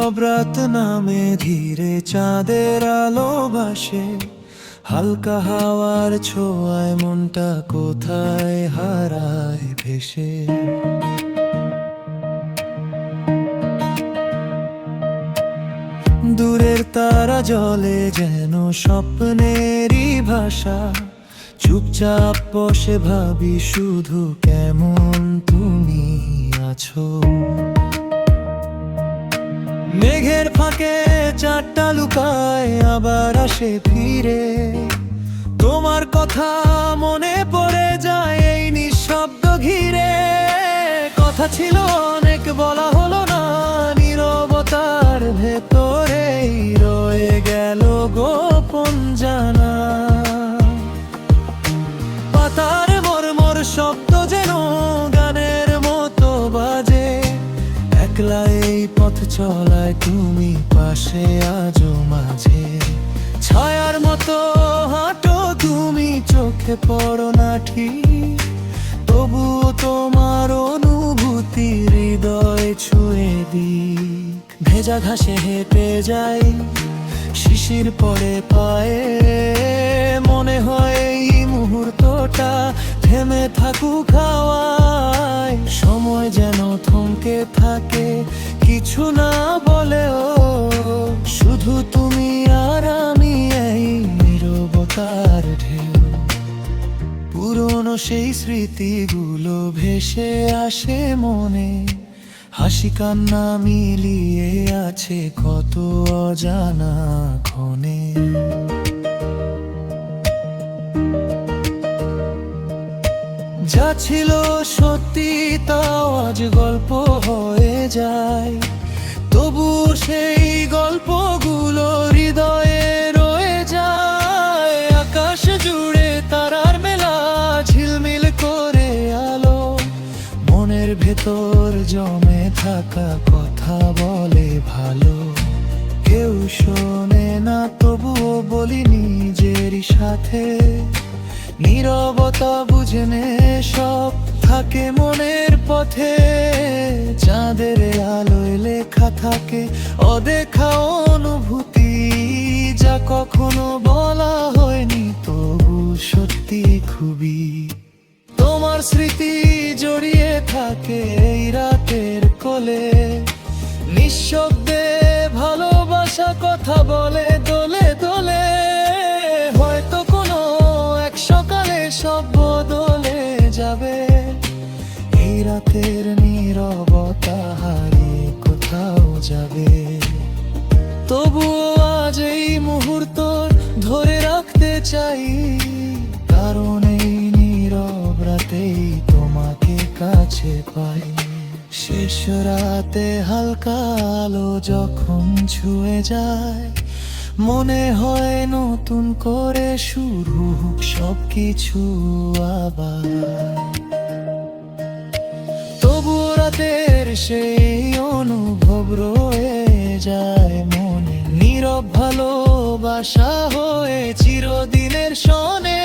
নীরব রাত নামে ধীরে চাঁদের আলো ভাসে, হালকা হাওয়ার ছোঁয়ায় মনটা কোথায় হারায় ভেসে। দূরের তারা জলে যেন স্বপ্নেরই ভাষা, চুপচাপ বসে ভাবি শুধু কেমন তুমি আছো। মেঘের ফাঁকে চাঁদটা লুকায় আবার আসে ফিরে, তোমার কথা মনে পড়ে যায় এই নিঃশব্দ ঘিরে। কথা ছিল অনেক বলা হলো না, নীরবতার ভেতরেই রয়ে গেল গোপন জানা। পাতার মরমর শব্দ যেন গানের মতো বাজে, একলা এই পথ চলায় তুমি পাশে আজো মাঝে। ছায়ার মতো হাঁটো তুমি, চোখে পড়ো না ঠিক, তবুও তোমার অনুভূতি হৃদয় ছুঁয়ে দিক। ভেজা ঘাসে হেঁটে যাই, শিশির পড়ে পায়ে, মনে হয় এই মুহূর্তটা থেমে থাকুক হাওয়ায়। সময় যেন থমকে থাকে কিছু না বলেও, শুধু তুমি আর আমি এই নীরবতার ঢেউ। পুরনো সেই স্মৃতিগুলো ভেসে আসে মনে, হাসি কান্না মিলিয়ে আছে কত অজানা ক্ষণে। যা ছিল সত্যি তাও আজ গল্প হয়ে যায়, তবু সেই গল্পগুলো হৃদয়ে রয়ে যায়। আকাশ জুড়ে তারার মেলা ঝিলমিল করে আলো, মনের ভেতর জমে থাকা কথা বলে ভালো। কেউ শোনে না তবুও বলি নিজেরই সাথে, নীরবতা বুঝনে সব থাকে মনের পথে। চাঁদের আলোয় লেখা থাকে অদেখা অনুভূতি, যা কখনো বলা হয়নি তবু সত্যি খুবই। তোমার স্মৃতি জড়িয়ে থাকে এই রাতের কোলে, নিঃশব্দে ভালোবাসা কথা বলে দোলে দোলে। হয়তো কোনো এক সকালে সব বদলে যাবে, এই রাতের নীরবতা হারিয়ে কোথাও যাবে। তবুও আজ এই মুহূর্ত ধরে রাখতে চাই, কারণ এই নীরব রাতেই তোমাকে কাছে পাই। শেষ রাতে হালকা আলো যখন ছুঁয়ে যায়, মনে হয় নতুন করে শুরু সবকিছু আবার। তবু রাতের সেই অনুভব রয়ে যায় মনে, নীরব ভালোবাসা হয়ে চিরদিনের শোনে।